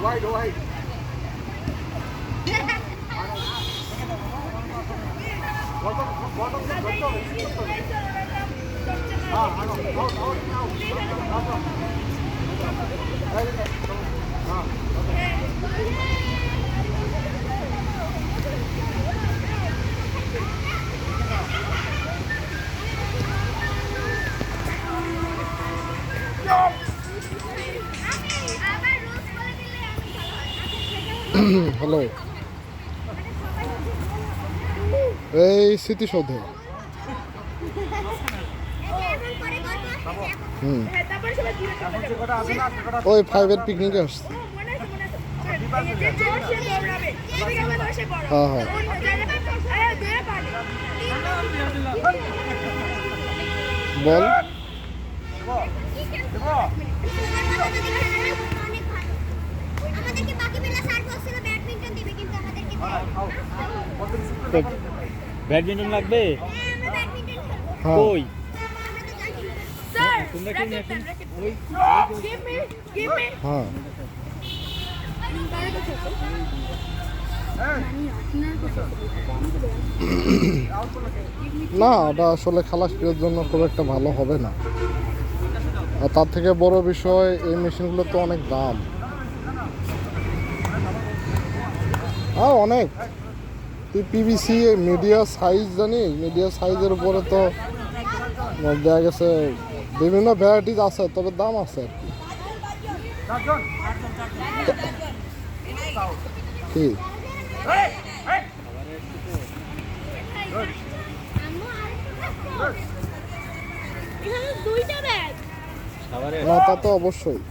Wide. Hello, এই স্মৃতিসৌধে ওই 5-এর পিকনিকে আসছে। হ্যাঁ হ্যাঁ, বল। ব্যাডমিন্টন লাগবে? কই তোমরা কি এখন? হ্যাঁ, না ওটা আসলে খালাসির জন্য খুব একটা ভালো হবে না। আর তার থেকে বড় বিষয়, এই মেশিনগুলো তো অনেক দাম। আর অনেক, তুই পিভিসি মিডিয়া সাইজ জানিস? মিডিয়া সাইজের উপরে তো দেখা গেছে বিভিন্ন ভ্যারাইটিস আছে, তবে দাম আছে আর কি। না তা তো অবশ্যই।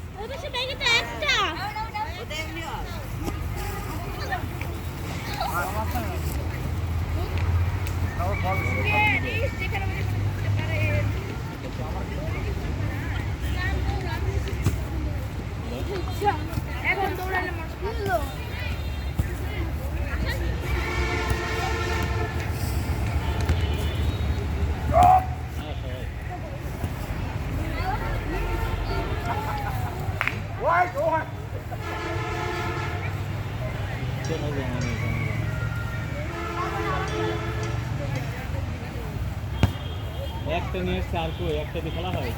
একটা নিয়ে এসছে, আর কই একটা দিয়ে খেলা হয়?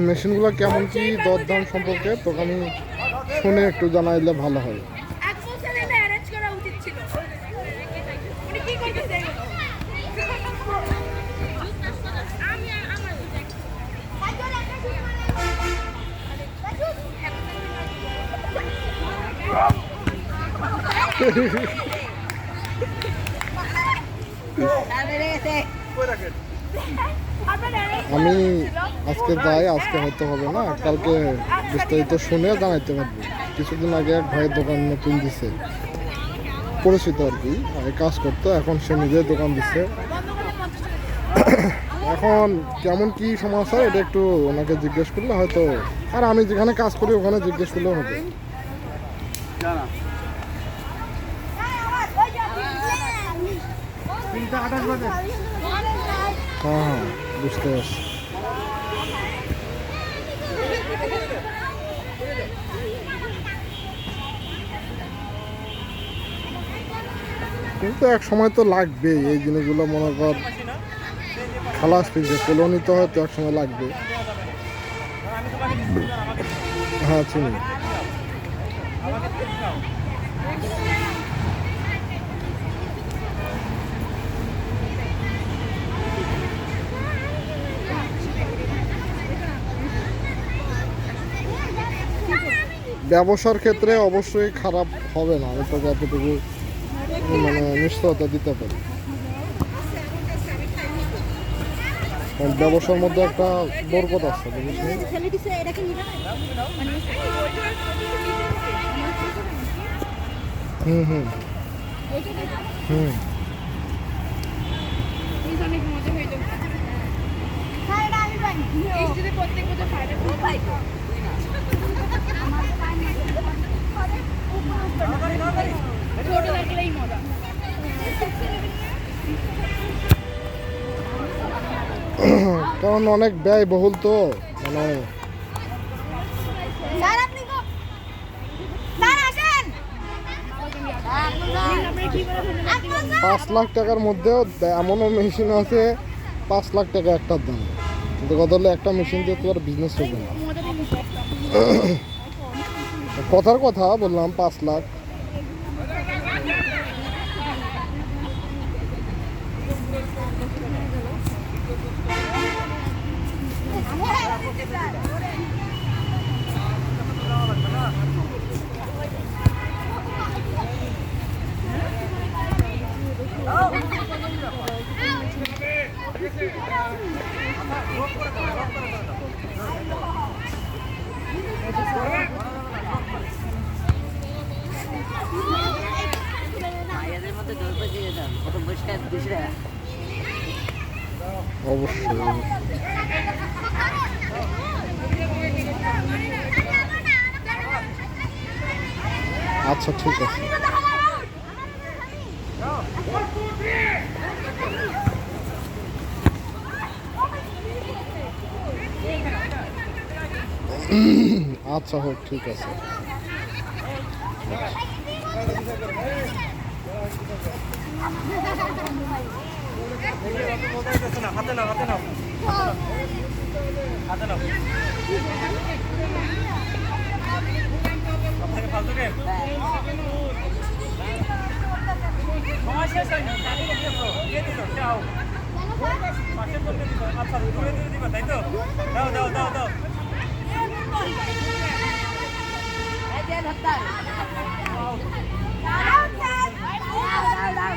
মেশিনগুলো কেমন কি দরদাম সম্পর্কে তোকে আমি শুনে একটু জানাইলে ভালো হয়। আমি আজকে যাই, আজকে হয়তো হবে না, কালকে বিস্তারিত শুনে জানাইতে পারবো। কিছুদিন আগে এক ভাইয়ের দোকান নতুন দিছে, পরিচিত আর কি, আগে কাজ করতো, এখন সে নিজের দোকান দিচ্ছে। এখন কেমন কি সমস্যা এটা একটু ওনাকে জিজ্ঞেস করলে হয়তো, আর আমি যেখানে কাজ করি ওখানে জিজ্ঞেস করলেও হবে। হ্যাঁ হ্যাঁ, বুঝতে পারছি। কিন্তু এক সময় তো লাগবে এই জিনিসগুলো, মনে কর খালাস ফিরছে পোলো নিতে হয়তো এক সময় লাগবে। হ্যাঁ চিনি। ব্যবসার ক্ষেত্রে অবশ্যই খারাপ হবে না, এটা যতটুকু মানে নিশ্চয়তা দিতে পারি। ব্যবসার মধ্যে একটা বরকত আছে, বুঝলি? হুম হুম হুম। কারণ অনেক ব্যয়বহুল তো, মানে স্যার আপনি গো স্যার আসেন 5 লাখ টাকার মধ্যেও এমনও মেশিন আছে 5 লাখ টাকা একটার দাম, কিন্তু কথা হলো একটা মেশিন দিয়ে তো আর বিজনেস চলবে না। কথার কথা বললাম 5 লাখ। এদের মধ্যে দৌড় পেয়ে যেতাম কত বসে 200 টাকা। অবশ্যই আচ্ছা ঠিক আছে। আচ্ছা হোক, ঠিক আছে। হাতে নাও হাতে নাও হাতে নাও আপনাকে ফালতু কে সময় শেষ হয়নি দিয়ে দিত যাও পাশে বলতে দিত আচ্ছা ঘুরে দিয়ে দিবা তাই তো দাও দাও দাও দাও এই যে ধরতা দাও স্যার দাও দাও